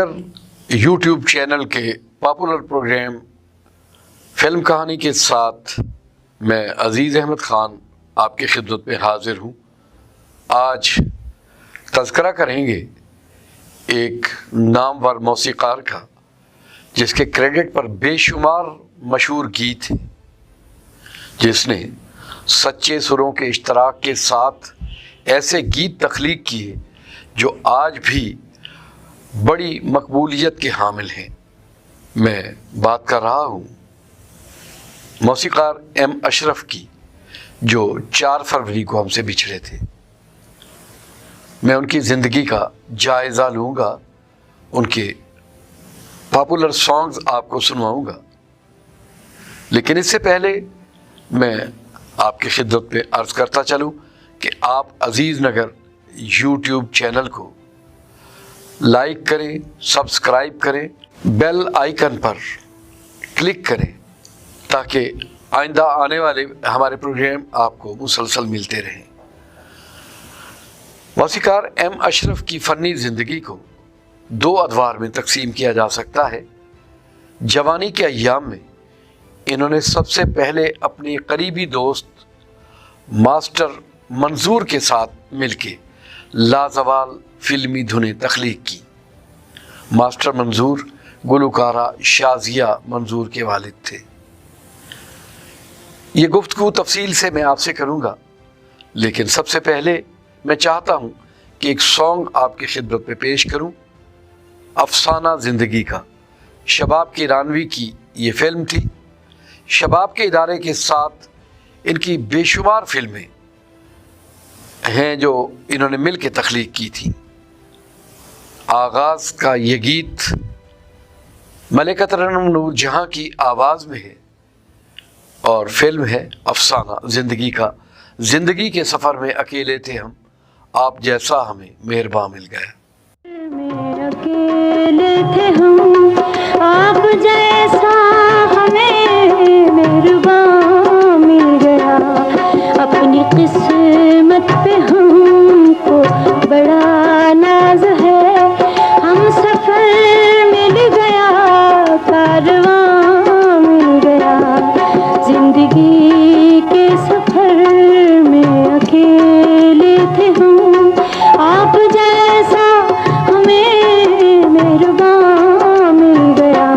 नगर YouTube channel के popular programme film कहानी के साथ मैं अज़ीज़ अहमद ख़ान आपकी खिदमत में हाज़िर हूँ। आज तज़किरा करेंगे एक नामवर मौसीक़ार का, जिसके क्रेडिट पर बेशुमार मशहूर गीत हैं, जिसने सच्चे सुरों के इश्तराक के साथ ऐसे गीत तख्लीक किए जो आज भी बड़ी मकबूलियत के हामिल हैं। मैं बात कर रहा हूँ मौसीक़ार एम अशरफ की, जो 4 फरवरी को हमसे बिछड़े थे। मैं उनकी ज़िंदगी का जायज़ा लूँगा, उनके पॉपुलर सॉन्ग्स आपको सुनवाऊँगा, लेकिन इससे पहले मैं आपकी खिदमत में अर्ज़ करता चलूँ कि आप अज़ीज़ नगर यूट्यूब चैनल को लाइक करें, सब्सक्राइब करें, बेल आइकन पर क्लिक करें, ताकि आइंदा आने वाले हमारे प्रोग्राम आपको मुसलसल मिलते रहें। मौसीक़ार एम अशरफ की फ़नी ज़िंदगी को 2 अदवार में तकसीम किया जा सकता है। जवानी के अय्याम में इन्होंने सबसे पहले अपने करीबी दोस्त मास्टर मंजूर के साथ मिलके लाजवाल फिल्मी धुनें तख्लीक की। मास्टर मंजूर गुलकारा शाज़िया मंजूर के वालिद थे। ये गुफ्तगू तफसील से मैं आपसे करूँगा, लेकिन सबसे पहले मैं चाहता हूँ कि एक सॉन्ग आपकी खिदमत में पेश करूँ। अफसाना ज़िंदगी का शबाब की रानवी की ये फ़िल्म थी। शबाब के इदारे के साथ इनकी बेशुमार फिल्में हैं जो इन्होंने मिल के तख्लीक की थी। आगाज़ का ये गीत मलिका तरन्नुम नूर जहाँ की आवाज़ में है और फिल्म है अफसाना ज़िंदगी का। ज़िंदगी के सफ़र में अकेले थे हम, आप जैसा हमें मेहरबान मिल गया। अकेले थे हम, आप जैसा हमें मेहरबान मिल गया। अपनी किस्मत पे हमको बड़ा नाज है, हम सफर मिल गया, कारवां मिल गया। जिंदगी के सफर में अकेले थे हम, आप जैसा हमें मेहरबान मिल गया।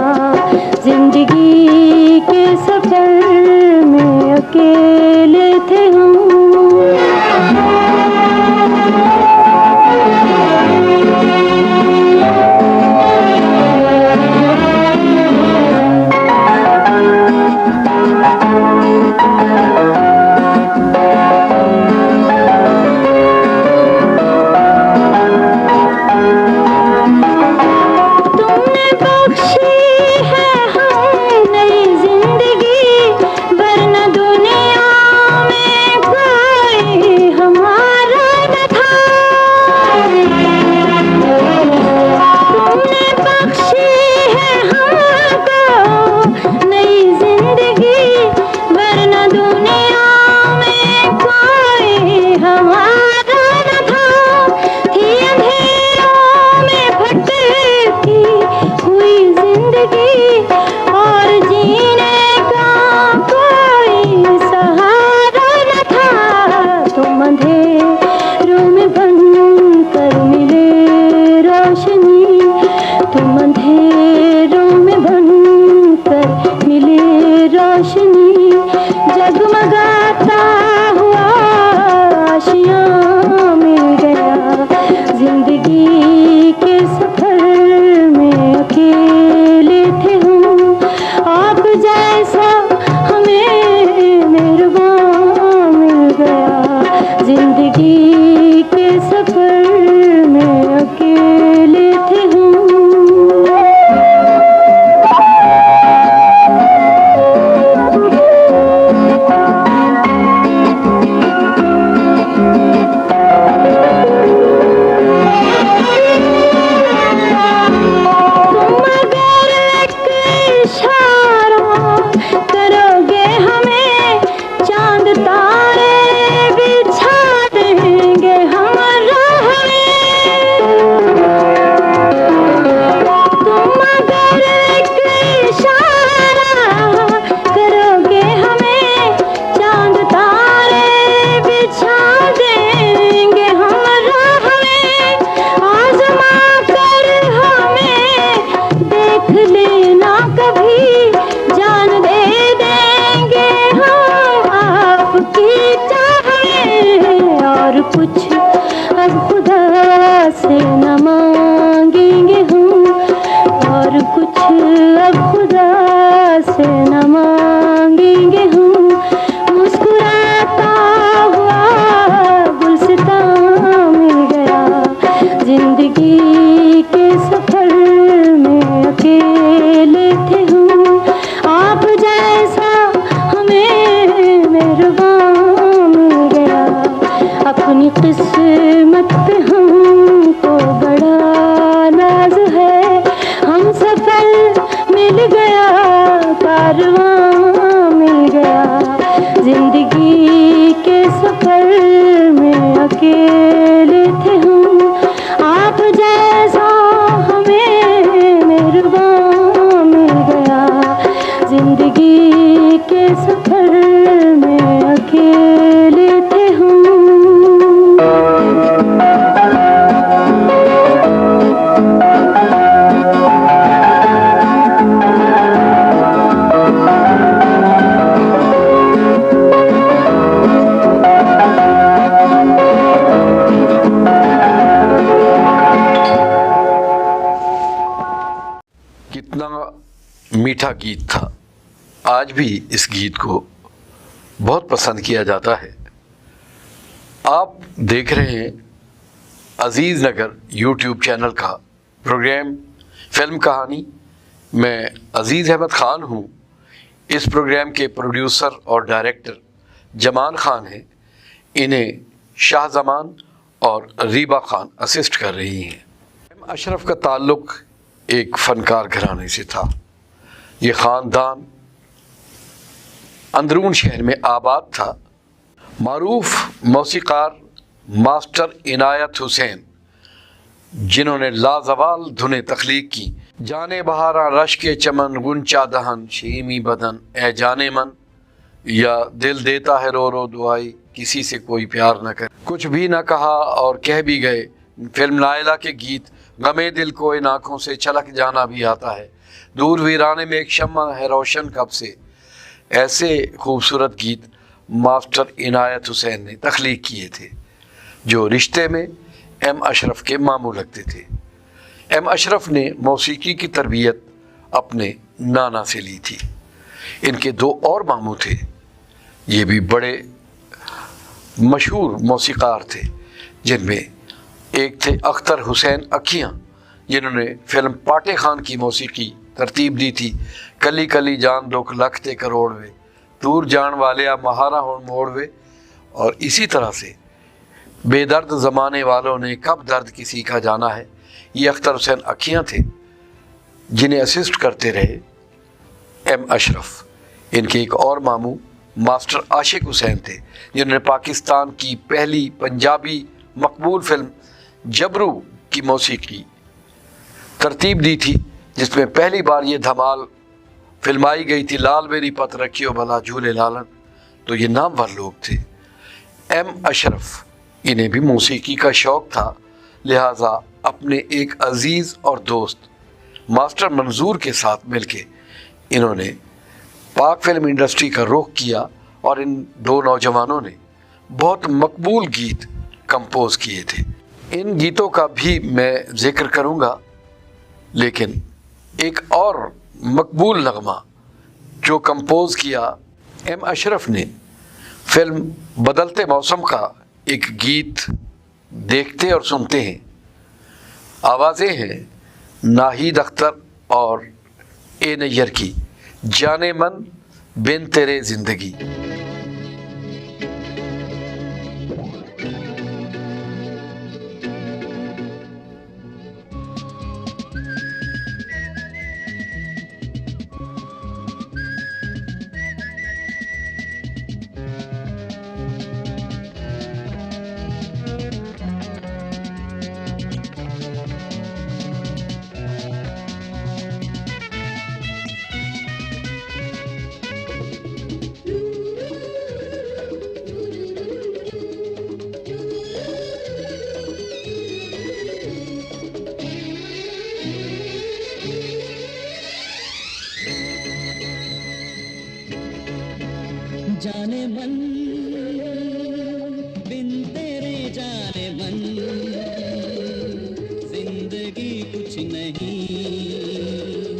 और कुछ अब खुदा से न मांगेंगे हम। मुस्कुराता हुआ गुलसितां मिल गया, जिंदगी के सफर में अकेले थे हम। आप जैसा हमें मेहरबान मिल गया, अपनी किस्मत पे हमको बड़ा नाज है। हम सफर मिल गया, कारवां मिल गया, जिंदगी के सफर में अकेले थे हम। आप जैसा हमें मेहरबान मिल गया, जिंदगी के सफर में अकेले थे हम। कितना मीठा गीत था। आज भी इस गीत को बहुत पसंद किया जाता है। आप देख रहे हैं अजीज़ नगर यूट्यूब चैनल का प्रोग्राम फिल्म कहानी। मैं अजीज़ अहमद ख़ान हूँ। इस प्रोग्राम के प्रोड्यूसर और डायरेक्टर जमान ख़ान हैं। इन्हें शाहजमान और रीबा ख़ान असिस्ट कर रही हैं। अशरफ का ताल्लुक़ एक फ़नकार घराने से था। ये ख़ानदान अंदरून शहर में आबाद था। मारूफ मौसीकार मास्टर इनायत हुसैन, जिन्होंने लाजवाल धुनें तख्लीक की, जाने बहारा रश के चमन गुंचा दहन शीमी बदन ए जाने मन, या दिल देता है रो रो दुआई किसी से कोई प्यार न कर, कुछ भी न कहा और कह भी गए, फिल्म नायला के गीत, गमे दिल को इन आँखों से छलक जाना भी आता है, दूर वीराने में एक शम्मा है रोशन कब से। ऐसे खूबसूरत गीत मास्टर इनायत हुसैन ने तख्लीक किए थे, जो रिश्ते में एम अशरफ के मामू लगते थे। एम अशरफ ने मौसीकी की तरबियत अपने नाना से ली थी। इनके दो और मामू थे, ये भी बड़े मशहूर मौसीकार थे, जिनमें एक थे अख्तर हुसैन अखियाँ, जिन्होंने फिल्म पाटे खान की मौसीकी तरतीब दी थी। कली कली जान दुख लखते करोड़वे, दूर जान वाले आ महारा हो मोड़वे। और इसी तरह से बेदर्द ज़माने वालों ने कब दर्द किसी का जाना है, ये अख्तर हुसैन अखियाँ थे, जिन्हें असिस्ट करते रहे एम अशरफ। इनके एक और मामू मास्टर आशिक हुसैन थे, जिन्होंने पाकिस्तान की पहली पंजाबी मकबूल फिल्म जबरू की मौसीकी तरतीब दी थी, जिसमें पहली बार ये धमाल फिल्माई गई थी, लाल मेरी पत रखियो भला झूले लालन। तो ये नामवर लोग थे। एम अशरफ, इन्हें भी मौसीकी का शौक़ था, लिहाजा अपने एक अजीज़ और दोस्त मास्टर मंजूर के साथ मिलके इन्होंने पाक फिल्म इंडस्ट्री का रुख किया और इन दो नौजवानों ने बहुत मकबूल गीत कंपोज किए थे। इन गीतों का भी मैं जिक्र करूँगा, लेकिन एक और मकबूल नगमा जो कंपोज किया एम अशरफ ने, फिल्म बदलते मौसम का एक गीत देखते और सुनते हैं। आवाज़ें हैं नाहिद अख्तर और ए नैयर की, जाने मन बिन तेरे ज़िंदगी। जाने मन बिन तेरे जाने मन, जिंदगी कुछ नहीं।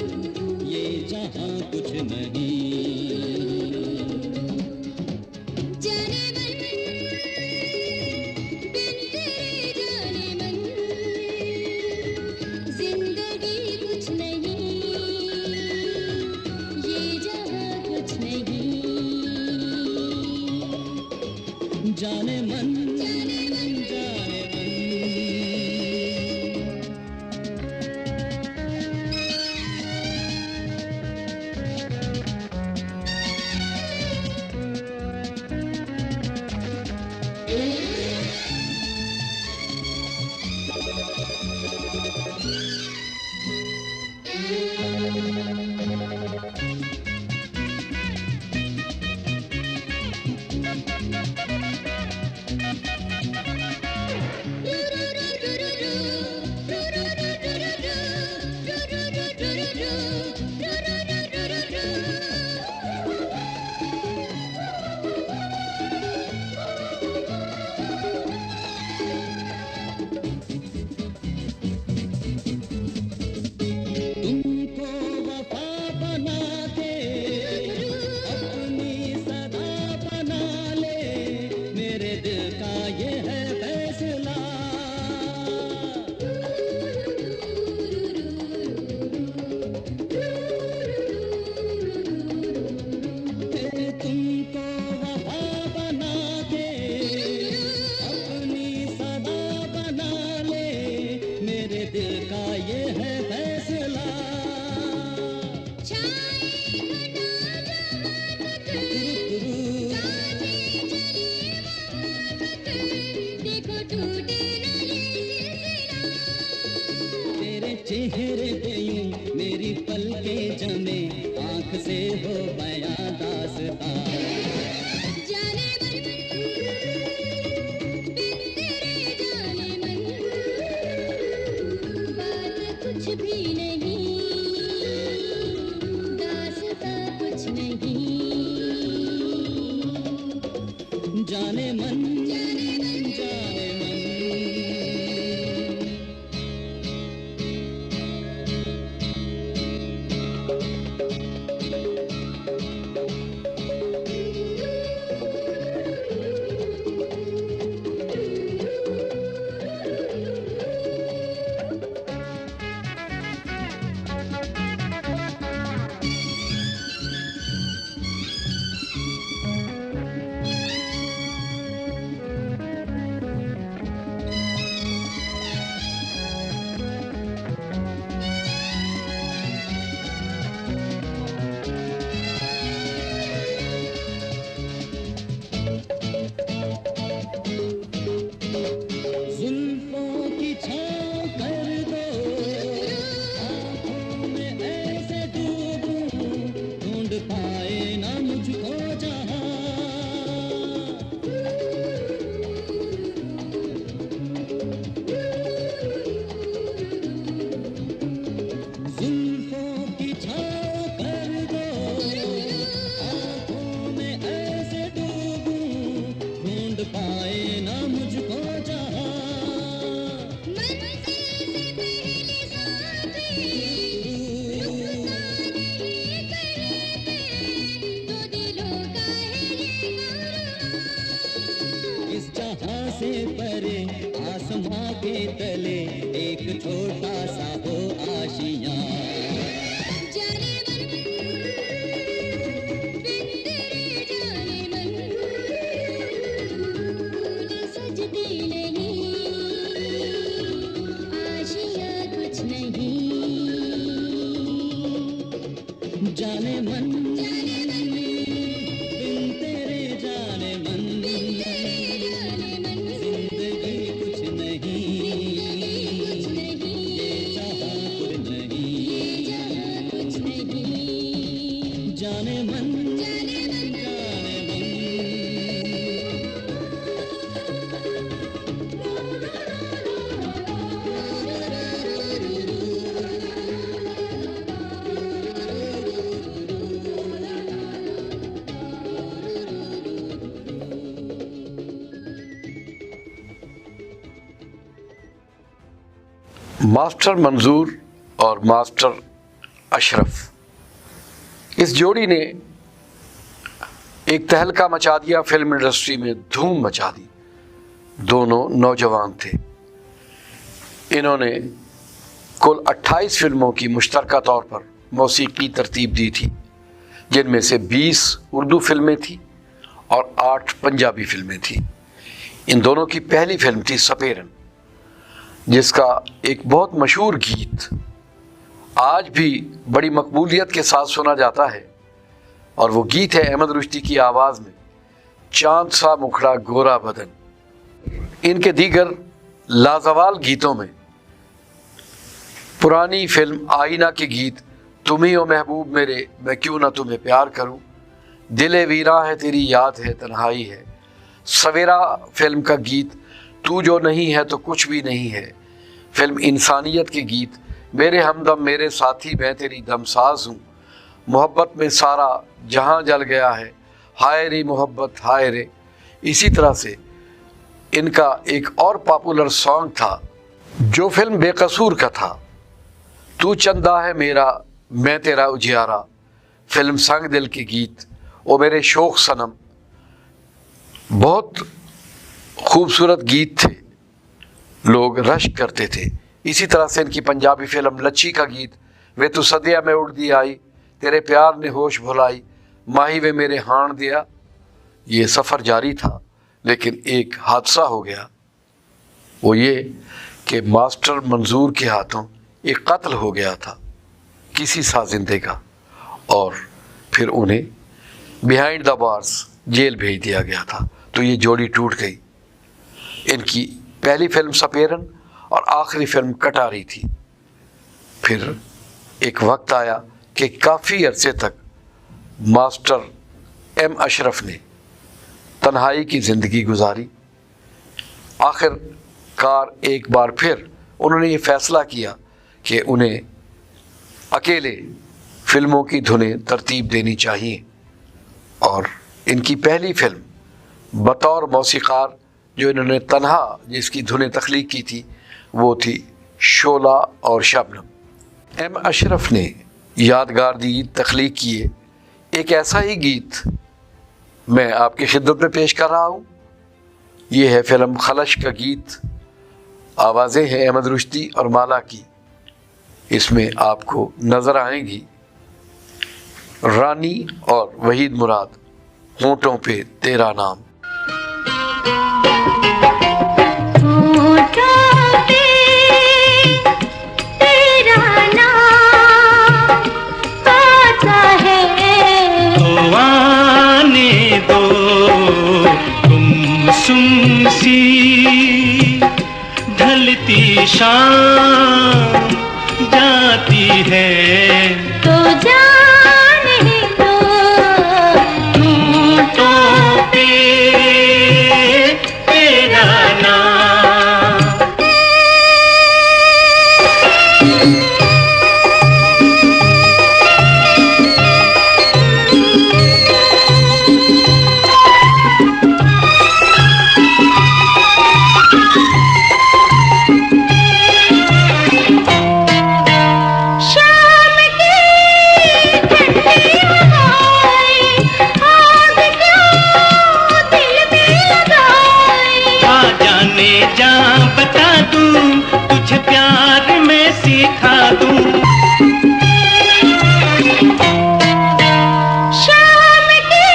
तुमको वफा बना के अपनी सदा बना ले, मेरे दिल का ये है फैसला। तुमको वफा बना के अपनी सदा बना ले, मेरे दिल का ये है फैसला। तेरे चेहरे पे यूं मेरी पलकें जमे, आंख से हो बयां दास्तां। कुछ भी नहीं, दास्तां कुछ नहीं। जाने मन जाने मन। जुल्फों की छाँव कर दो, आँखों में ऐसे डूबूं, ढूंढ पाए ना मुझको जहाँ। जुल्फों की छाँव कर दो, आँखों में ऐसे डूबूं, ढूंढ पाए ना मुझको जहाँ। इस जहाँ से परे आसमां के तले एक छोटा सा हो आशियाँ। सजती नहीं, आशियाँ कुछ नहीं। जाने मन बिन तेरे जाने मन, जिंदगी कुछ नहीं, ये जहाँ कुछ नहीं। जाने मन जाने मन। मास्टर मंजूर और मास्टर अशरफ, इस जोड़ी ने एक तहलका मचा दिया, फिल्म इंडस्ट्री में धूम मचा दी। दोनों नौजवान थे। इन्होंने कुल 28 फिल्मों की मुश्तरका तौर पर मौसीकी तरतीब दी थी, जिनमें से 20 उर्दू फिल्में थी और 8 पंजाबी फिल्में थी। इन दोनों की पहली फिल्म थी सपेरन, जिसका एक बहुत मशहूर गीत आज भी बड़ी मकबूलियत के साथ सुना जाता है, और वो गीत है अहमद रुश्दी की आवाज़ में, चांद सा मुखड़ा गोरा बदन। इनके दीगर लाजवाल गीतों में पुरानी फिल्म आईना के गीत, तुम ही हो महबूब मेरे, मैं क्यों ना तुम्हें प्यार करूं, दिले वीरा है तेरी याद है तन्हाई है। सवेरा फिल्म का गीत, तू जो नहीं है तो कुछ भी नहीं है। फिल्म इंसानियत के गीत, मेरे हमदम मेरे साथी मैं तेरी दमसाज हूँ, मोहब्बत में सारा जहां जल गया है, हाय रे मोहब्बत हाय रे। इसी तरह से इनका एक और पॉपुलर सॉन्ग था जो फिल्म बेकसूर का था, तू चंदा है मेरा मैं तेरा उजियारा। फिल्म संग दिल के गीत, ओ मेरे शोक सनम, बहुत खूबसूरत गीत थे, लोग रश करते थे। इसी तरह से इनकी पंजाबी फिल्म लच्छी का गीत, वे तू सदिया में उड़दी आई, तेरे प्यार ने होश भुलाई, माही वे मेरे हाण दिया। ये सफ़र जारी था, लेकिन एक हादसा हो गया, वो ये कि मास्टर मंजूर के हाथों एक कत्ल हो गया था किसी साजिंदे का, और फिर उन्हें बिहाइंड द बार्स जेल भेज दिया गया था। तो ये जोड़ी टूट गई। इनकी पहली फिल्म सपेरन और आखिरी फिल्म कटारी थी। फिर एक वक्त आया कि काफ़ी अरसे तक मास्टर एम अशरफ ने तन्हाई की ज़िंदगी गुजारी। आखिरकार एक बार फिर उन्होंने ये फ़ैसला किया कि उन्हें अकेले फिल्मों की धुनें तरतीब देनी चाहिए, और इनकी पहली फिल्म बतौर मौसीकार जो इन्होंने तन्हा जिसकी धुनें तख्लीक की थी वो थी शोला और शबनम। एम अशरफ ने यादगार गीत तख्लीक किए। एक ऐसा ही गीत मैं आपकी खिदमत में पेश कर रहा हूँ। ये है फिल्म खलश का गीत, आवाज़ें हैं अहमद रुश्दी और माला की। इसमें आपको नज़र आएंगी रानी और वहीद मुराद, होंठों पे तेरा नाम। ढलती शाम जाती है तो जाने दो, होठों पे तेरा नाम। तुझे प्यार में सिखा दूं, शाम की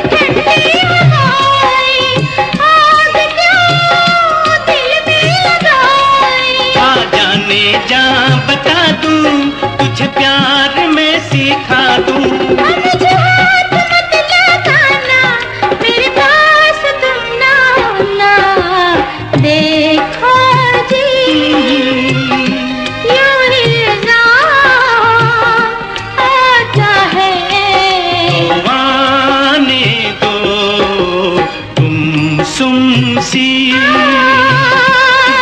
ठंडी हवाएं, आग क्यों दिल में लगाई। आ जाने जा बता दूं, तुझे प्यार में सिखा दूं। मुझे हाथ मत लगाना, मेरे पास तुम ना आना, देखो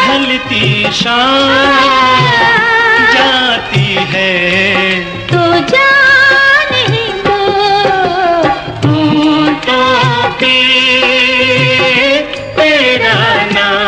ढलती शाम जाती है तो जाने दो, होठों पे तेरा नाम।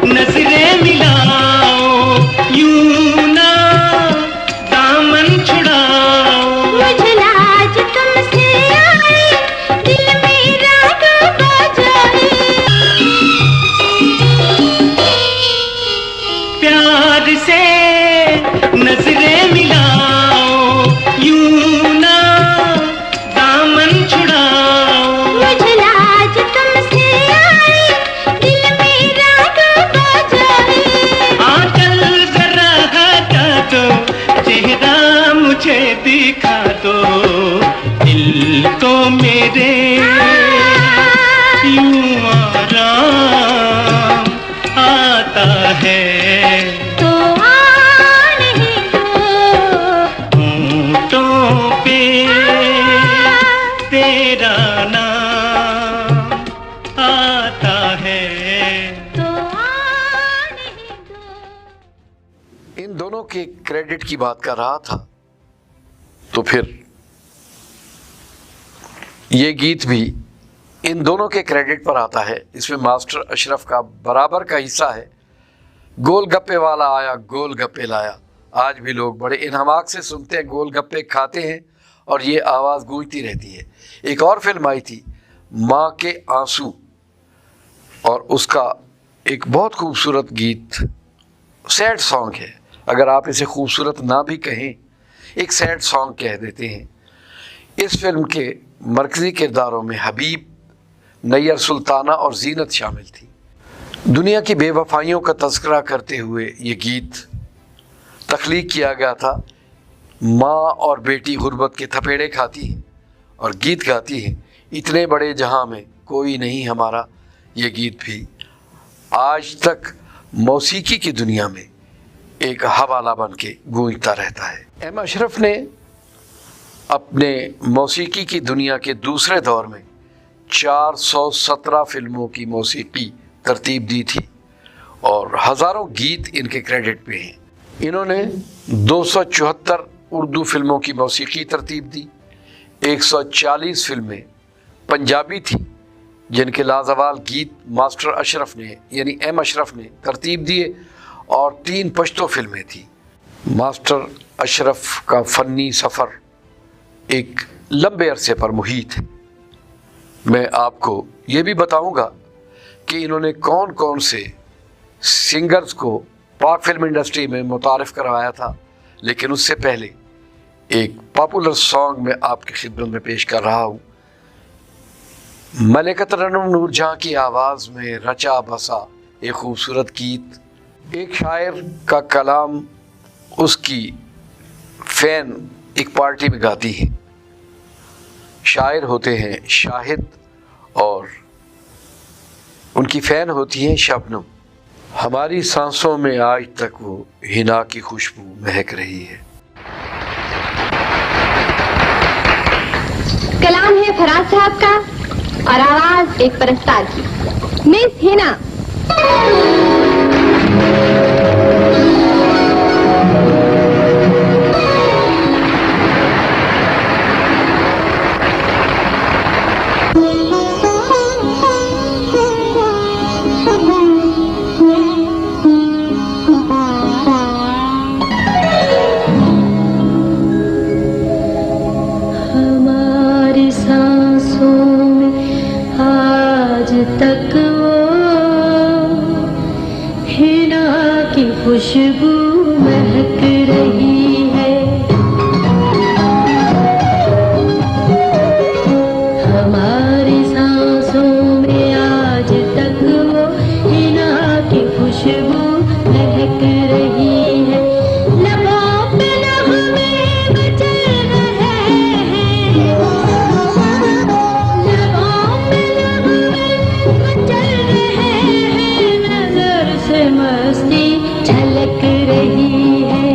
नजरें मिलाओ, यूं ना दामन छुड़ाओ। मुझे लाज तुमसे आई, दिल मेरा डूबा जाए। प्यार से नजरें मिलाओ, यूं ना दामन छुड़ाओ। मुझे लाज तुमसे दिखा दो दिल को मेरे, यूं आराम आता है तो आने दो, होंठों पे तेरा नाम आता है। तो आने दो। इन दोनों के क्रेडिट की बात कर रहा था, तो फिर ये गीत भी इन दोनों के क्रेडिट पर आता है। इसमें मास्टर अशरफ का बराबर का हिस्सा है। गोलगप्पे वाला आया गोलगप्पे लाया, आज भी लोग बड़े इन्हमाक से सुनते हैं, गोलगप्पे खाते हैं और ये आवाज़ गूंजती रहती है। एक और फिल्म आई थी माँ के आंसू, और उसका एक बहुत खूबसूरत गीत, सैड सॉन्ग है, अगर आप इसे खूबसूरत ना भी कहें, एक सैड सॉन्ग कह देते हैं। इस फिल्म के मरकज़ी किरदारों में हबीब, नैयर सुल्ताना और जीनत शामिल थी। दुनिया की बेवफाइयों का तज़किरा करते हुए ये गीत तख्लीक किया गया था। माँ और बेटी गुर्बत के थपेड़े खाती हैं और गीत गाती हैं, इतने बड़े जहां में कोई नहीं हमारा। ये गीत भी आज तक मौसीकी की दुनिया में एक हवाला बन के गूंजता रहता है। एम अशरफ ने अपने मौसीकी की दुनिया के दूसरे दौर में 417 फिल्मों की मौसीकी तरतीब दी थी और हज़ारों गीत इनके क्रेडिट पे हैं। इन्होंने 274 उर्दू फिल्मों की मौसीकी तरतीब दी, 140 फिल्में पंजाबी थी जिनके लाजवाल गीत मास्टर अशरफ ने यानी एम अशरफ ने तरतीब दिए, और 3 पश्तो फिल्में थी। मास्टर अशरफ का फ़नी सफ़र एक लंबे अरसे पर मुहित है। मैं आपको ये भी बताऊंगा कि इन्होंने कौन कौन से सिंगर्स को पाक फिल्म इंडस्ट्री में मुतारिफ़ करवाया था, लेकिन उससे पहले एक पॉपुलर सॉन्ग मैं आपकी खिदमत में पेश कर रहा हूँ। मलिका तरन्नुम नूरजहां की आवाज़ में रचा बसा एक खूबसूरत गीत, एक शायर का कलाम उसकी फ़ैन एक पार्टी में गाती है। शायर होते हैं शाहिद और उनकी फ़ैन होती हैं शबनम। हमारी सांसों में आज तक वो हिना की खुशबू महक रही है। कलाम है फराज साहब का और आवाज एक परस्तार की, मिस हिना। हमारी सांसों में आज तक वो हिना की खुशबू महक रही है। हमारी सांसों में आज तक वो हिना की खुशबू महक रही है। लबों पे नगमे मचल रहे हैं, लबों पे नगमे मचल रहे हैं, नजर से मस्ती झलक रही है।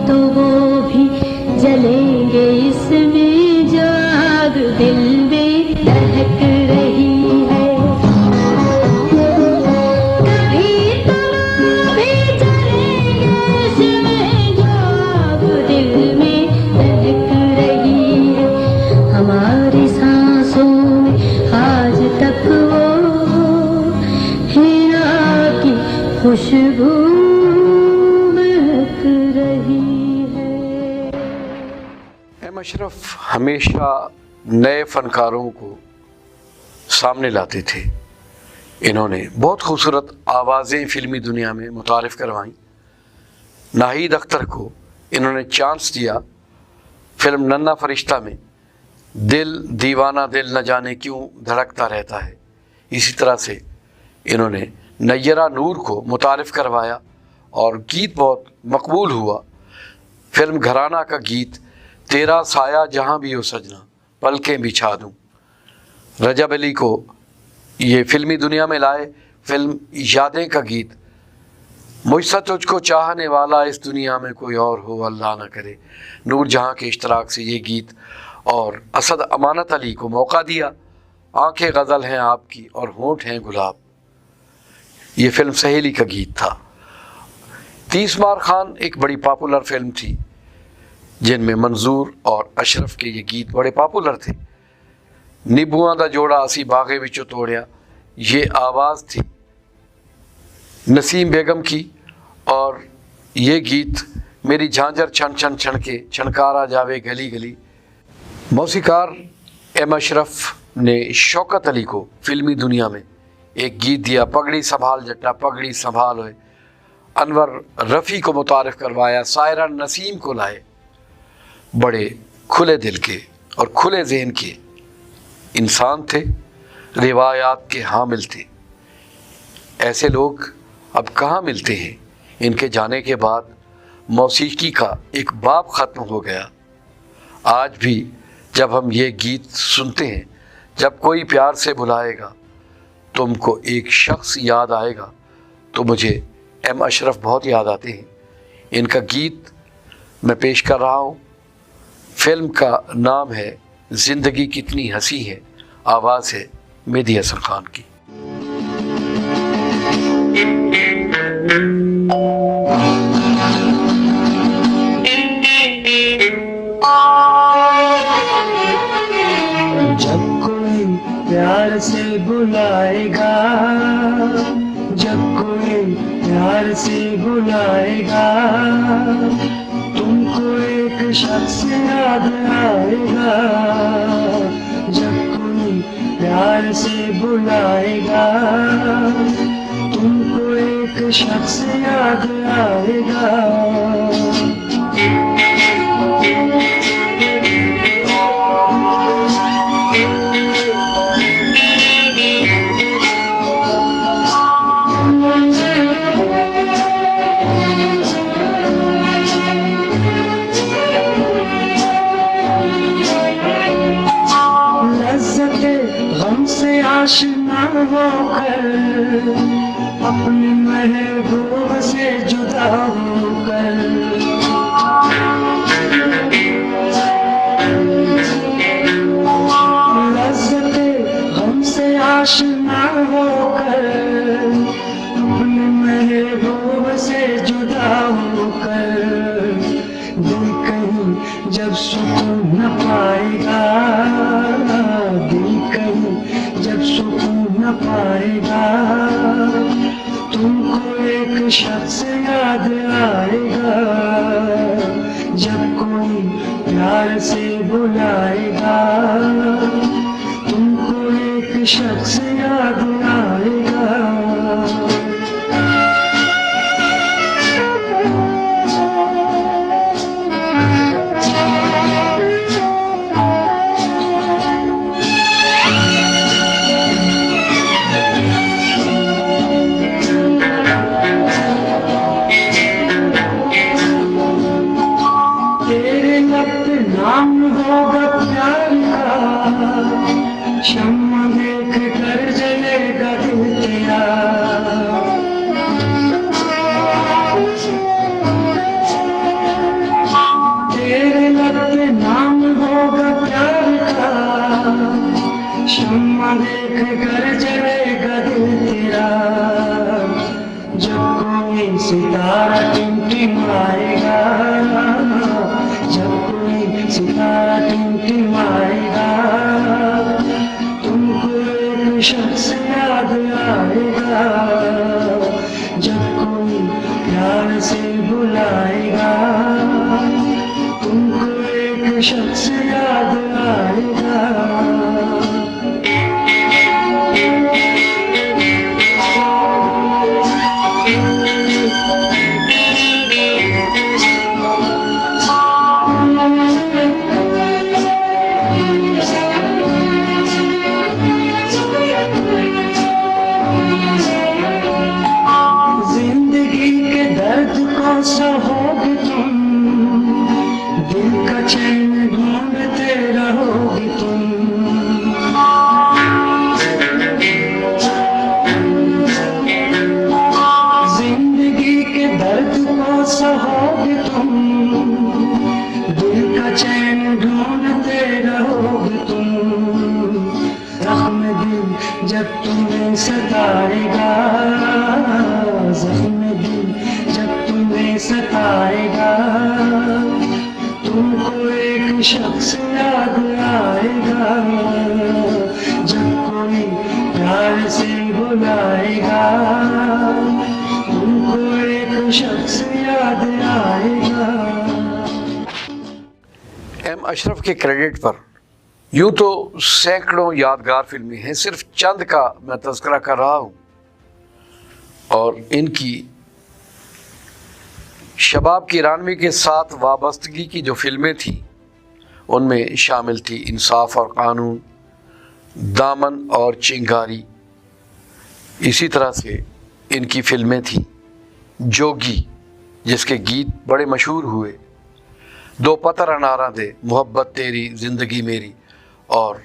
तो वो भी जलेंगे इसमें जो आग दिल में दहक रही है। कभी तो वो भी जलेंगे इसमें जो आग दिल में दहक रही है। हमारी सांसों में आज तक वो हीरा की खुशबू महक रही है। एम अशरफ हमेशा नए फनकारों को सामने लाते थे। इन्होंने बहुत खूबसूरत आवाज़ें फिल्मी दुनिया में मुतारिफ करवाईं। नाहीद अख्तर को इन्होंने चांस दिया फिल्म नन्हा फरिश्ता में, दिल दीवाना दिल न जाने क्यों धड़कता रहता है। इसी तरह से इन्होंने नैयरा नूर को मुतारिफ करवाया और गीत बहुत मकबूल हुआ। फिल्म घराना का गीत तेरा साया जहाँ भी हो सजना पलकें बिछा दूँ, रजब अली को ये फिल्मी दुनिया में लाए। फिल्म यादें का गीत मुझसे तुझको चाहने वाला इस दुनिया में कोई और हो अल्लाह न करे, नूर जहाँ के इश्तराक से ये गीत। और असद अमानत अली को मौका दिया, आंखें गज़ल हैं आपकी और होंठ हैं गुलाब, ये फिल्म सहेली का गीत था। 30 मार खान एक बड़ी पॉपुलर फिल्म थी जिनमें मंजूर और अशरफ के ये गीत बड़े पॉपुलर थे। निबुआ दा जोड़ा असी बागे विचों तोड़िया, ये आवाज़ थी नसीम बेगम की। और ये गीत मेरी झांझर छन छन छन के छनकारा जावे गली गली। मौसीकार एम अशरफ ने शौकत अली को फिल्मी दुनिया में एक गीत दिया, पगड़ी संभाल जट्टा पगड़ी संभाल होए। अनवर रफ़ी को मुतारिफ करवाया, सायरा नसीम को लाए। बड़े खुले दिल के और खुले ज़हन के इंसान थे, रिवायात के हामिल थे। ऐसे लोग अब कहाँ मिलते हैं। इनके जाने के बाद मौसीकी का एक बाब ख़त्म हो गया। आज भी जब हम ये गीत सुनते हैं, जब कोई प्यार से बुलाएगा तुमको एक शख्स याद आएगा, तो मुझे एम अशरफ बहुत याद आते हैं। इनका गीत मैं पेश कर रहा हूँ। फिल्म का नाम है ज़िंदगी कितनी हंसी है, आवाज़ है मेहदी हसन खान की। जब कोई प्यार से बुलाएगा, जब कोई प्यार से बुलाएगा, तुमको एक शख्स याद आएगा। जब कोई प्यार से बुलाएगा, तुमको एक शख्स याद आएगा। हमसे आशना होकर, अपनी महबूब से जुदा होकर, लज़्ज़ते हमसे आशना होकर, अपनी महबूब से जुदा होकर, दिल कहीं जब सुकून न पाएगा, जब सुकून न पाएगा, तुमको एक शख्स याद आएगा। जब कोई प्यार से बुलाएगा, तुमको एक शख्स याद आएगा। नाम होगा प्यार का, शम्मा देख कर जलेगा दिल तेरा। देख कर जलेगा दिल तेरा, जब कोई सितारा टिमटिमाएगा, जब कोई सितारा टिमटिमाएगा, तुमको एक शख्स याद आएगा, जब कोई प्यार से बुलाएगा, तुमको एक शख्स याद आएगा। जिंदगी के दर्द को सहोगे तुम, दिल का चैन ढूंढते रहोगे तुम। जिंदगी के दर्द को सहोगे तुम, दिल का चैन ढूंढते रहोगे तुम। जख्म दिल जब तुम्हें सताएगा, जख्म दिल जब तुम्हें सताएगा, तुमको एक शख्स याद आएगा, जब कोई प्यार से बुलाएगा, तुमको एक शख्स याद आएगा। एम अशरफ के क्रेडिट पर यूं तो सैकड़ों यादगार फिल्में हैं, सिर्फ चंद का मैं तज़किरा कर रहा हूँ। और इनकी शबाब की ईरानवी के साथ वाबस्तगी की जो फिल्में थीं उनमें शामिल थी इंसाफ और कानून, दामन और चिंगारी। इसी तरह से इनकी फिल्में थीं जोगी, जिसके गीत बड़े मशहूर हुए, दो पत्थर अनारा दे, मोहब्बत तेरी ज़िंदगी मेरी, और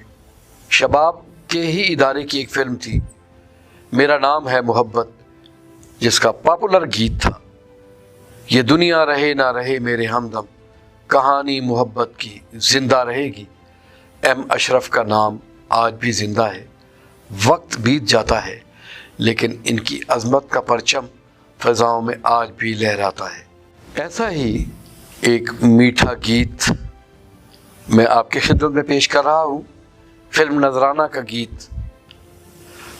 शबाब के ही इदारे की एक फिल्म थी मेरा नाम है मोहब्बत, जिसका पॉपुलर गीत था ये दुनिया रहे ना रहे मेरे हमदम, कहानी मोहब्बत की ज़िंदा रहेगी। एम अशरफ का नाम आज भी ज़िंदा है। वक्त बीत जाता है लेकिन इनकी अज़मत का परचम फ़ज़ाओं में आज भी लहराता है। ऐसा ही एक मीठा गीत मैं आपकी खिदमत में पेश कर रहा हूँ। फिल्म नजराना का गीत।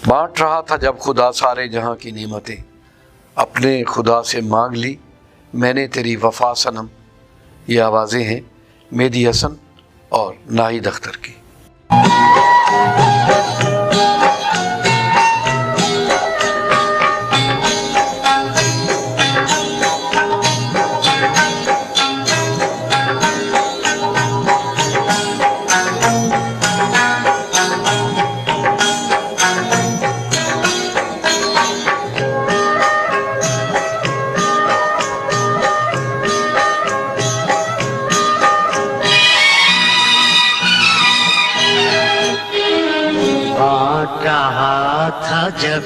बांट रहा था जब खुदा सारे जहां की नेमतें, अपने खुदा से मांग ली मैंने तेरी वफा सनम। ये आवाज़ें हैं मेहदी हसन और नाहिद अख्तर की। जब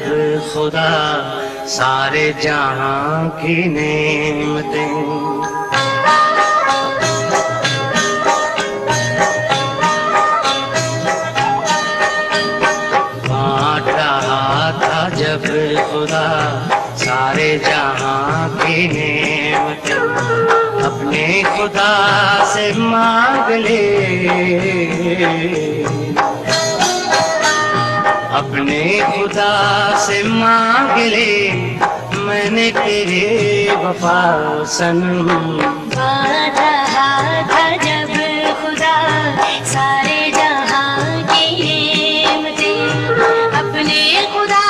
खुदा सारे जहां की नेमतें, बांट रहा था जब खुदा सारे जहां की नेमतें, अपने खुदा से मांग ले, अपने खुदा से मांग ले मैंने तेरे वफा सनम। बांट रहा था जब खुदा सारे जहां की नेमतें, अपने खुदा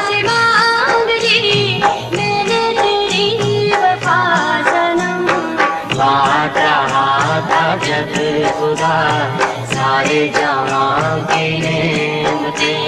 से मांग ली मैंने तेरी वफा सनम। बांट रहा था जब खुदा सारे जहां की नेमतें।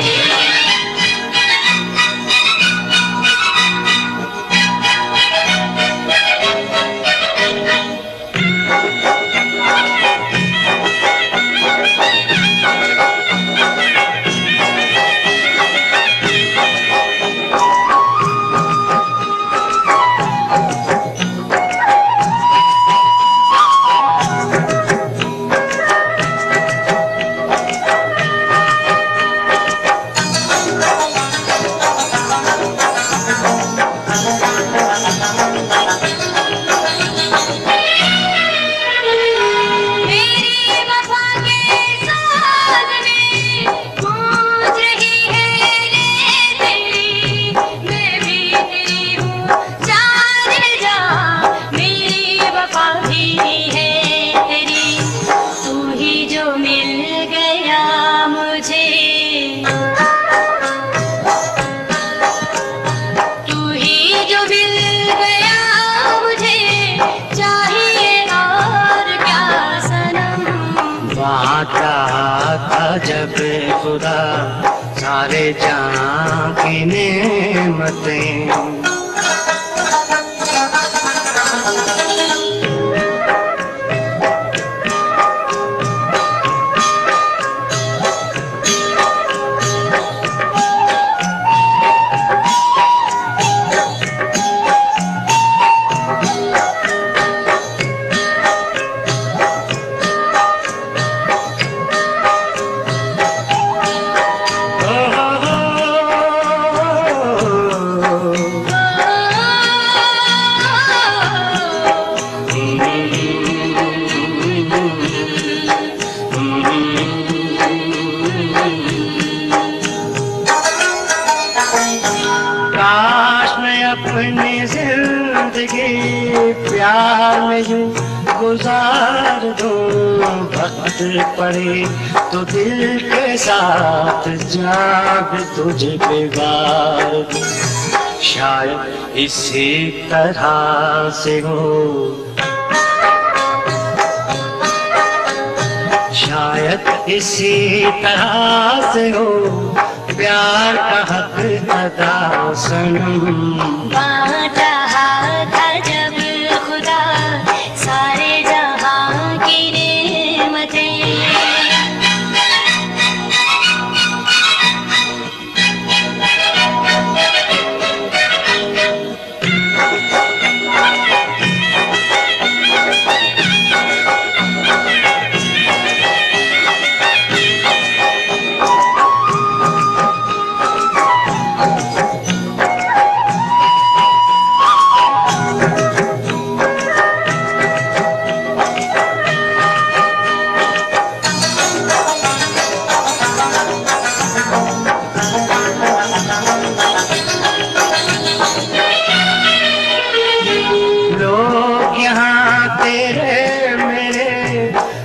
चाहा था जब खुदा सारे जहां की नेमतें। अपनी जिंदगी प्यार में यूं गुजार दूं, वक्त पड़े तो दिल के साथ जाग तुझे पे वार दूं। शायद इसी तरह से हो, शायद इसी तरह से हो प्यार का हक अदा सनम। चाहा था जब खुदा सारे जहां की नेमतें।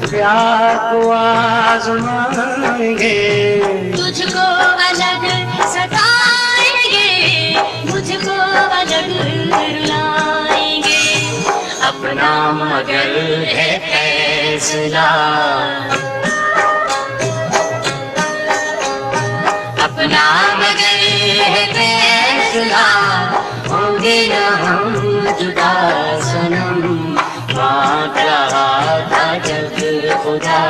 प्यार को आजमाएंगे, तुझको अलग सताएंगे, मुझको अलग रुलाएंगे। अपना मगर है फैसला, अपना मगर है फैसला, होंगे न हम जुदा सनम। चाहा था जब खुदा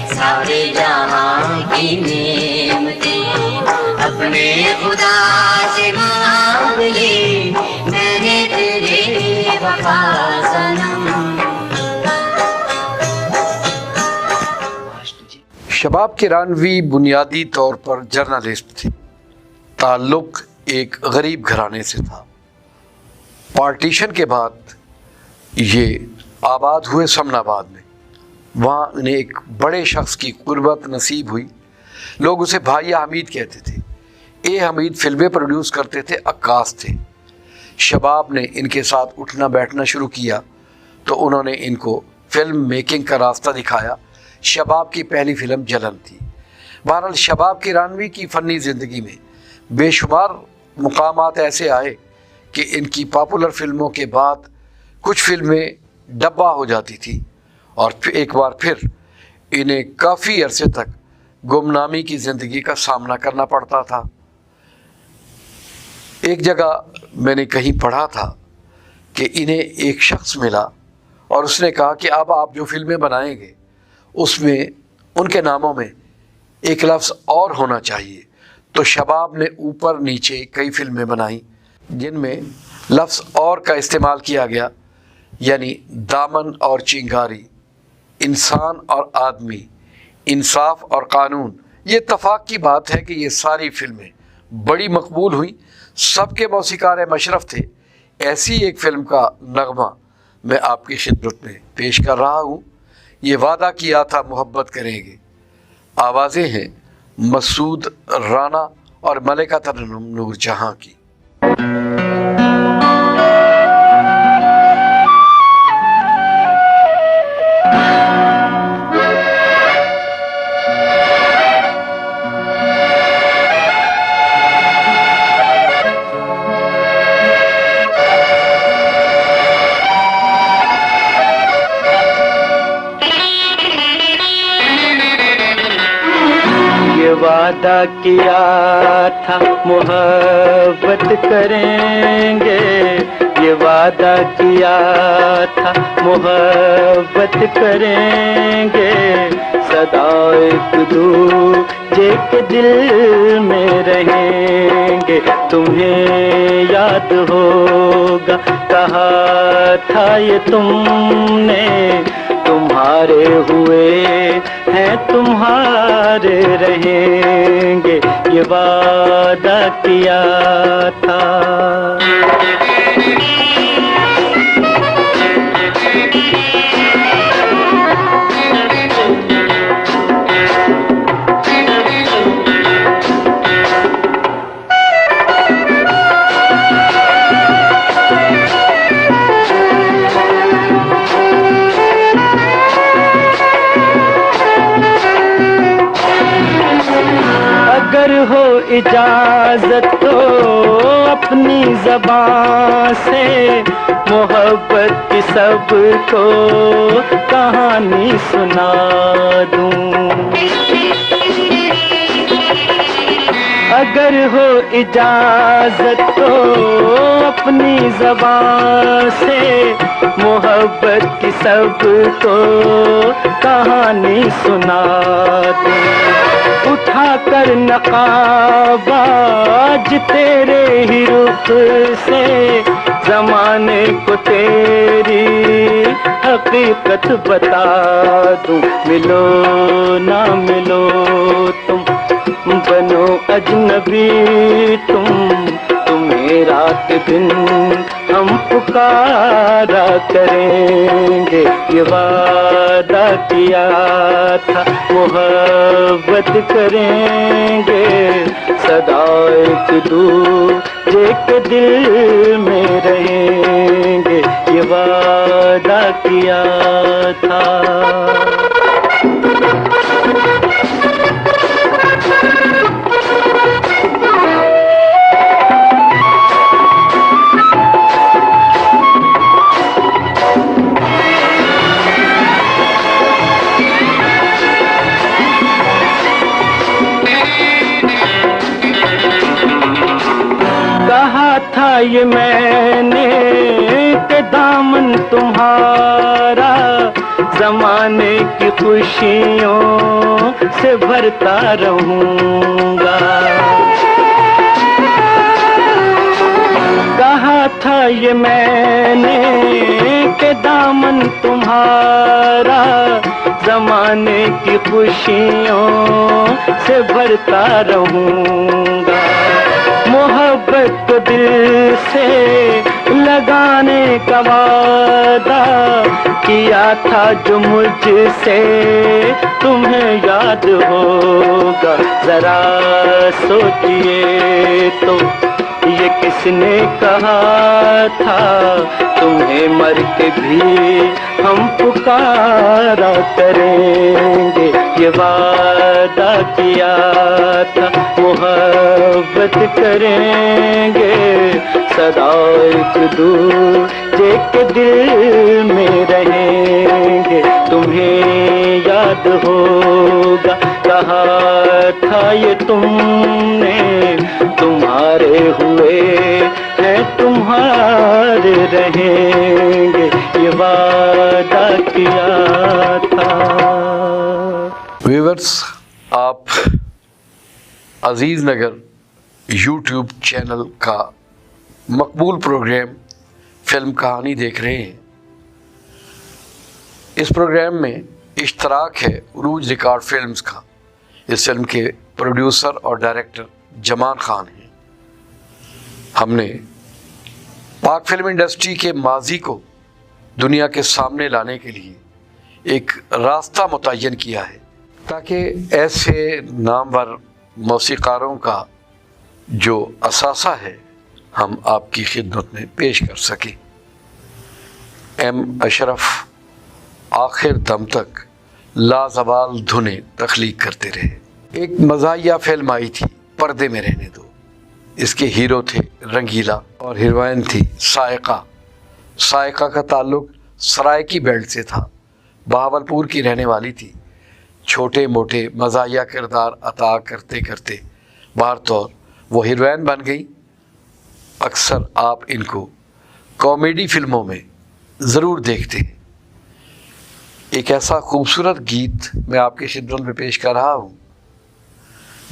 सारे जहां की नेमतें, अपने खुदा से मांग ली मैंने तेरे वफा सनम। शबाब किरानवी बुनियादी तौर पर जर्नलिस्ट थे। ताल्लुक एक गरीब घराने से था। पार्टीशन के बाद ये आबाद हुए समनाबाद में। वहाँ उन्हें एक बड़े शख्स की कुर्बत नसीब हुई। लोग उसे भाई हमीद कहते थे। ए हमीद फिल्में प्रोड्यूस करते थे, अक्कास थे। शबाब ने इनके साथ उठना बैठना शुरू किया तो उन्होंने इनको फिल्म मेकिंग का रास्ता दिखाया। शबाब की पहली फिल्म जलन थी। बहरहाल शबाब किरानवी की फ़नी ज़िंदगी में बेशुमार मुकामात ऐसे आए कि इनकी पॉपुलर फिल्मों के बाद कुछ फिल्में डब्बा हो जाती थी और फिर एक बार फिर इन्हें काफ़ी अरसे तक गुमनामी की ज़िंदगी का सामना करना पड़ता था। एक जगह मैंने कहीं पढ़ा था कि इन्हें एक शख्स मिला और उसने कहा कि अब आप जो फिल्में बनाएंगे उसमें उनके नामों में एक लफ्ज़ और होना चाहिए। तो शबाब ने ऊपर नीचे कई फिल्में बनाई जिनमें लफ्ज़ और का इस्तेमाल किया गया, यानी दामन और चिंगारी, इंसान और आदमी, इंसाफ और कानून। ये इत्तफाक की बात है कि ये सारी फिल्में बड़ी मकबूल हुई। सबके मौसीकार मशरफ थे। ऐसी एक फ़िल्म का नगमा मैं आपकी खिदमत में पेश कर रहा हूँ। ये वादा किया था मोहब्बत करेंगे। आवाज़ें हैं मसूद राना और मलिका तरन्नुम नूर जहाँ की। वादा किया था मोहब्बत करेंगे, ये वादा किया था मोहब्बत करेंगे, सदा एक दूजे के दिल में रहेंगे। तुम्हें याद होगा कहा था ये तुमने, तुम्हारे हुए हैं तुम्हारे रहेंगे, ये वादा किया था। अगर हो इजाजत तो अपनी ज़बान से मोहब्बत की सबको कहानी सुना दूं। अगर हो इजाजत तो अपनी ज़बान से मोहब्बत की सबको कहानी सुना दूं। उठा कर नकाब आज तेरे ही रुख से ज़माने को तेरी हकीकत बता दूं। मिलो ना मिलो तुम बनो अजनबी तुम्हें रात दिन हम पुकारा करेंगे, ये वादा किया था मोहब्बत करेंगे, सदा एक दूजे के दिल में रहेंगे, ये वादा किया था। था ये मैंने कि दामन तुम्हारा ज़माने की खुशियों से भरता रहूँगा। कहा था ये मैंने कि दामन तुम्हारा ज़माने की खुशियों से भरता रहूँगा। मोहब्बत को दिल से लगाने का वादा किया था जो मुझसे तुम्हें याद होगा। जरा सोचिए तो ये किसने कहा था तुम्हें मर के भी हम पुकारा करेंगे। ये वादा किया था मोहब्बत करेंगे, सदा एक दूजे के दिल में रहेंगे। तुम्हें याद होगा कहा था ये तुमने, तुम्हारे हुए हैं तुम्हारे रहेंगे, ये वादा किया था। व्यूअर्स, आप अजीज़ नगर यूट्यूब चैनल का मकबूल प्रोग्राम फिल्म कहानी देख रहे हैं। इस प्रोग्राम में इश्तराक है उरूज रिकॉर्ड फिल्म्स का। इस फिल्म के प्रोड्यूसर और डायरेक्टर जमान खान हैं। हमने पाक फिल्म इंडस्ट्री के माजी को दुनिया के सामने लाने के लिए एक रास्ता मुतय्यन किया है ताकि ऐसे नामवर मौसीकारों का जो असासा है हम आपकी खिदमत में पेश कर सकें। एम अशरफ आखिर दम तक लाजवाल धुनें तख्लीक करते रहे। एक मज़ाहिया फिल्म आई थी पर्दे में रहने दो। इसके हीरो थे रंगीला और हीरोइन थी सायका। सायका का ताल्लुक़ सराइकी बेल्ट से था, बहावलपुर की रहने वाली थी, छोटे मोटे मज़ाहिया किरदार अता करते करते बाहर तौर वो हीरोइन बन गई। अक्सर आप इनको कॉमेडी फिल्मों में ज़रूर देखते हैं। एक ऐसा खूबसूरत गीत मैं आपके खिदमत में पेश कर रहा हूँ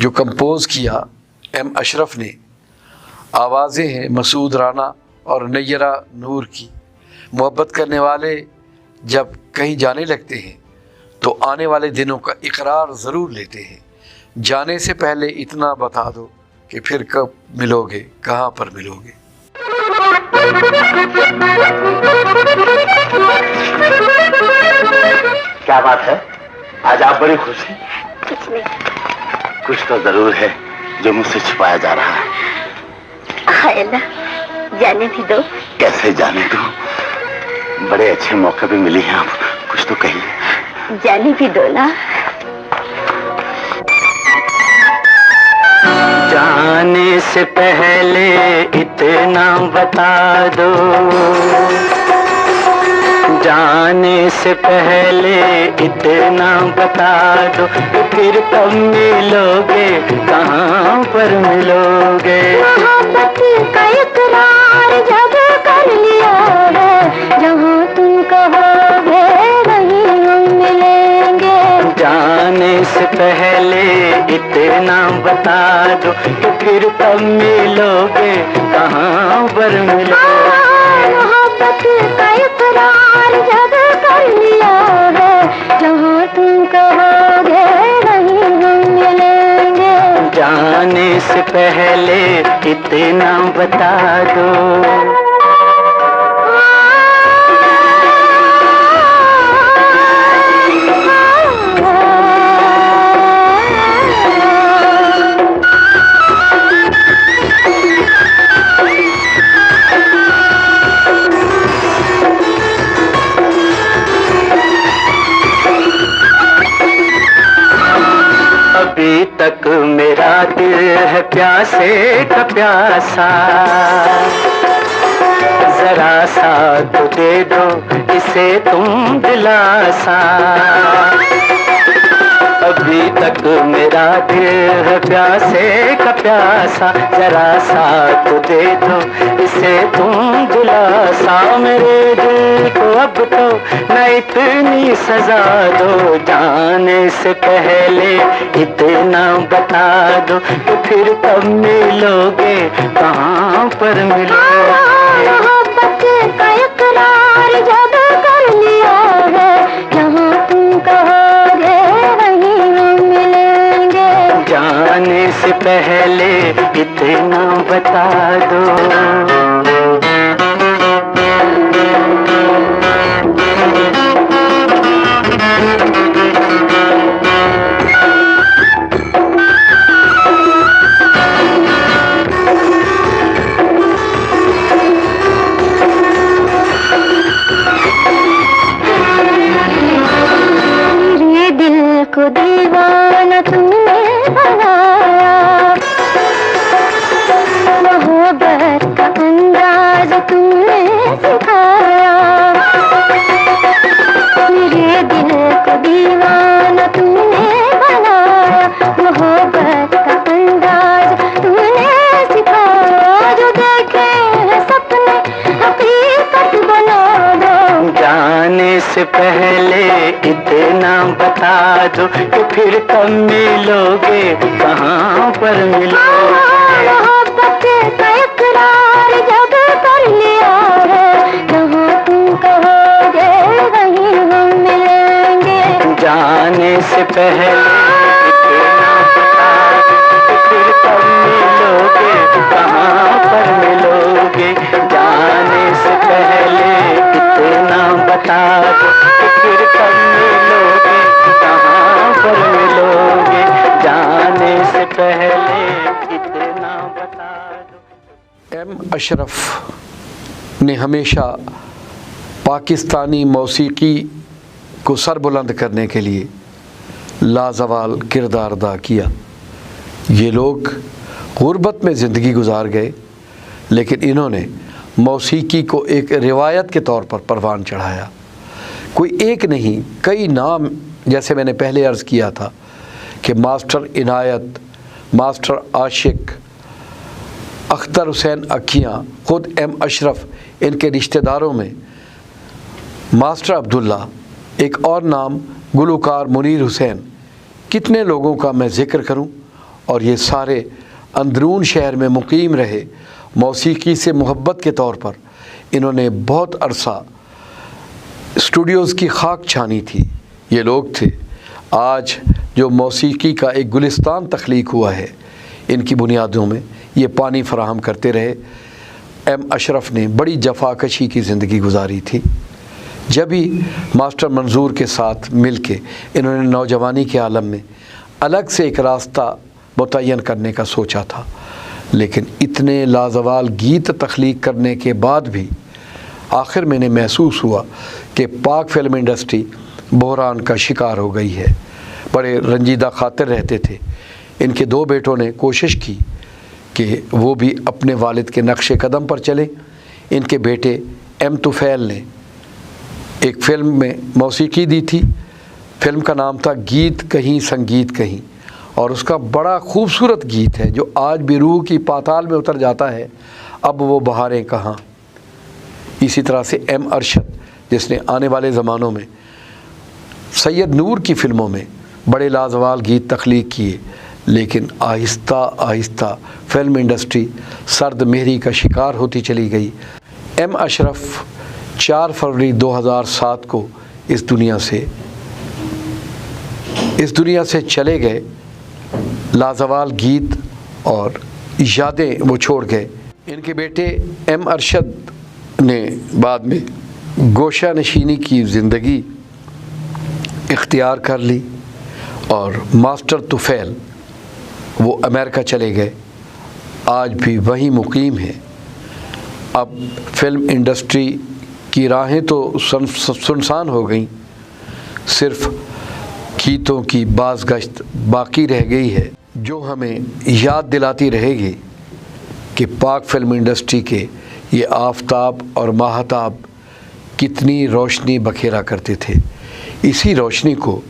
जो कंपोज़ किया एम अशरफ ने। आवाज़ें हैं मसूद राना और नैयरा नूर की। मोहब्बत करने वाले जब कहीं जाने लगते हैं तो आने वाले दिनों का इकरार ज़रूर लेते हैं। जाने से पहले इतना बता दो कि फिर कब मिलोगे, कहाँ पर मिलोगे। क्या बात है, आज आप बड़ी खुश हैं? कुछ नहीं। कुछ तो जरूर है जो मुझसे छिपाया जा रहा है। हाय अल्लाह, जाने भी दो। कैसे जाने दो? बड़े अच्छे मौके पे मिली हैं आप, कुछ तो कहिए। जाने भी दो ना। जाने से पहले इतना बता दो, जाने से पहले इतना बता दो कि फिर कब मिलोगे, कहाँ पर मिलोगे। मोहब्बत का इकरार जब कर लिया है, जहाँ तुम कहोगे वहीं हम मिलेंगे। जाने से पहले इतना बता दो कि फिर कब मिलोगे, कहाँ पर मिलोगे। मोहब्बत का इकरार जब कर लिया है, जहाँ तुम कहोगे वहीं हम मिलेंगे। जाने से पहले इतना बता दो। अभी तक मेरा दिल है प्यासे का प्यासा, जरा सा तो दे दो इसे तुम दिलासा। अभी तक मेरा दिल है प्यासे का प्यासा, जरा सा तो दे दो इसे तुम दिलासा। मेरे दिल को अब तो न इतनी सजा दो, जाने से पहले इतना बता दो कि फिर कब मिलोगे, कहाँ पर मिलोगे। मोहब्बत का इकरार जब कर लिया है, जहाँ तुम कहोगे वहीं हम मिलेंगे। जाने से पहले इतना बता दो। को दीवाना तुमने बनाया, मोहब्बत का अंदाज तुमने सिखाया। मेरे दिल को दीवाना तुमने बनाया, मोहब्बत का अंदाज तुमने सिखाया। जो देखे हैं सपने हकीकत बना दो। जाने से पहले इतना बता दो कि फिर कब मिलोगे, कहाँ पर मिलोगे। मोहब्बत का इकरार जब कर लिया है, जहाँ तुम कहोगे वहीं हम मिलेंगे। जाने से पहले इतना बता दो कि फिर कब मिलोगे, कहाँ पर मिलोगे। जाने से पहले इतना बता दो कि फिर कब मिलोगे, कहाँ पर मिलोगे। जाने से पहले इतना बता दो। एम अशरफ ने हमेशा पाकिस्तानी मौसीकी को सरबुलंद करने के लिए लाजवाल किरदार अदा किया। ये लोग गुर्बत में ज़िंदगी गुजार गए, लेकिन इन्होंने मौसीकी को एक रिवायत के तौर पर परवान चढ़ाया। कोई एक नहीं, कई नाम जैसे मैंने पहले अर्ज़ किया था कि मास्टर इनायत, मास्टर आशिक, अख्तर हुसैन अखियाँ, ख़ुद एम अशरफ, इनके रिश्तेदारों में मास्टर अब्दुल्ला, एक और नाम गुलकार मुनीर हुसैन, कितने लोगों का मैं ज़िक्र करूं। और ये सारे अंदरून शहर में मुकीम रहे, मौसीकी से मोहब्बत के तौर पर इन्होंने बहुत अरसा स्टूडियोज़ की खाक छानी थी। ये लोग थे आज जो मौसीकी का एक गुलिस्तान तख्लीक हुआ है, इनकी बुनियादों में ये पानी फराहम करते रहे। एम अशरफ ने बड़ी जफाकशी की ज़िंदगी गुजारी थी। जब भी मास्टर मंजूर के साथ मिल के इन्होंने नौजवानी के आलम में अलग से एक रास्ता मुतय्यन करने का सोचा था, लेकिन इतने लाजवाल गीत तख्लीक करने के बाद भी आखिर मैंने महसूस हुआ कि पाक फ़िल्म इंडस्ट्री बहरान का शिकार हो गई है। बड़े रंजीदा खातिर रहते थे। इनके 2 बेटों ने कोशिश की कि वो भी अपने वालिद के नक्श कदम पर चले। इनके बेटे एम तुफ़ैल ने एक फ़िल्म में मौसीकी दी थी। फ़िल्म का नाम था गीत कहीं संगीत कहीं, और उसका बड़ा खूबसूरत गीत है जो आज भी रूह की पाताल में उतर जाता है, अब वो बहारें कहाँ। इसी तरह से एम अरशद, जिसने आने वाले ज़मानों में सैयद नूर की फ़िल्मों में बड़े लाजवाल गीत तख्लीक किए, लेकिन आहिस्ता आहिस्ता फ़िल्म इंडस्ट्री सर्द मेहरी का शिकार होती चली गई। एम अशरफ 4 फरवरी 2007 को इस दुनिया से चले गए। लाजवाल गीत और यादें वो छोड़ गए। इनके बेटे एम अरशद ने बाद में गोशा नशीनी की ज़िंदगी इख्तियार कर ली और मास्टर तुफ़ैल वो अमेरिका चले गए, आज भी वहीं मुकीम हैं। अब फ़िल्म इंडस्ट्री की राहें तो सुनसान हो गईं, सिर्फ़ गीतों की बाज़गश्त बाकी रह गई है जो हमें याद दिलाती रहेगी कि पाक फ़िल्म इंडस्ट्री के ये आफताब और माहताब कितनी रोशनी बखेरा करते थे। इसी रोशनी को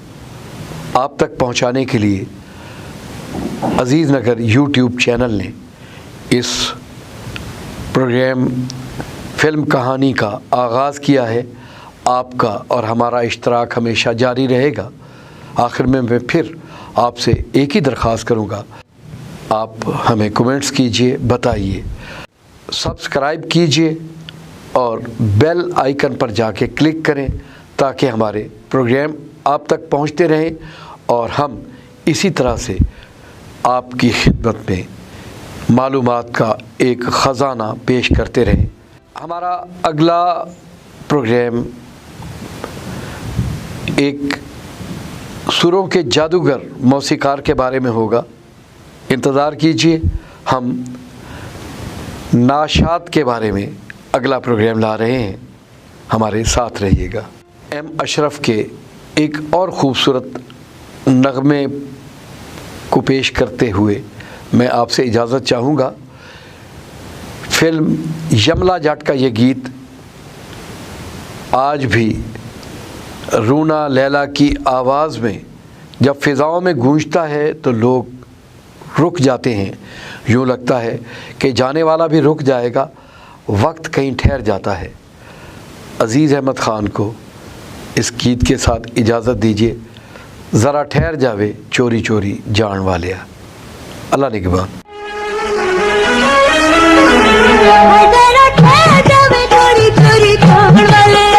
आप तक पहुंचाने के लिए अज़ीज़ नगर यूट्यूब चैनल ने इस प्रोग्राम फ़िल्म कहानी का आगाज़ किया है। आपका और हमारा इश्तराक हमेशा जारी रहेगा। आखिर में मैं फिर आपसे एक ही दरख्वास्त करूँगा, आप हमें कमेंट्स कीजिए, बताइए, सब्सक्राइब कीजिए और बेल आइकन पर जाके क्लिक करें ताकि हमारे प्रोग्राम आप तक पहुंचते रहें और हम इसी तरह से आपकी खिदमत में मालूमात का एक ख़जाना पेश करते रहें। हमारा अगला प्रोग्राम एक सुरों के जादूगर मौसीकार के बारे में होगा। इंतज़ार कीजिए, हम नाशात के बारे में अगला प्रोग्राम ला रहे हैं, हमारे साथ रहिएगा। एम अशरफ के एक और ख़ूबसूरत नगमे को पेश करते हुए मैं आपसे इजाज़त चाहूँगा। फ़िल्म यमला जट का ये गीत आज भी रूना लैला की आवाज़ में जब फ़िज़ाओं में गूंजता है तो लोग रुक जाते हैं। यूँ लगता है कि जाने वाला भी रुक जाएगा, वक्त कहीं ठहर जाता है। अज़ीज़ अहमद ख़ान को इस गीत के साथ इजाज़त दीजिए। ज़रा ठहर जावे चोरी चोरी जान वालिया। अल्लाह निगहबान। जरा ठहर जावे चोरी चोरी जान वालिया।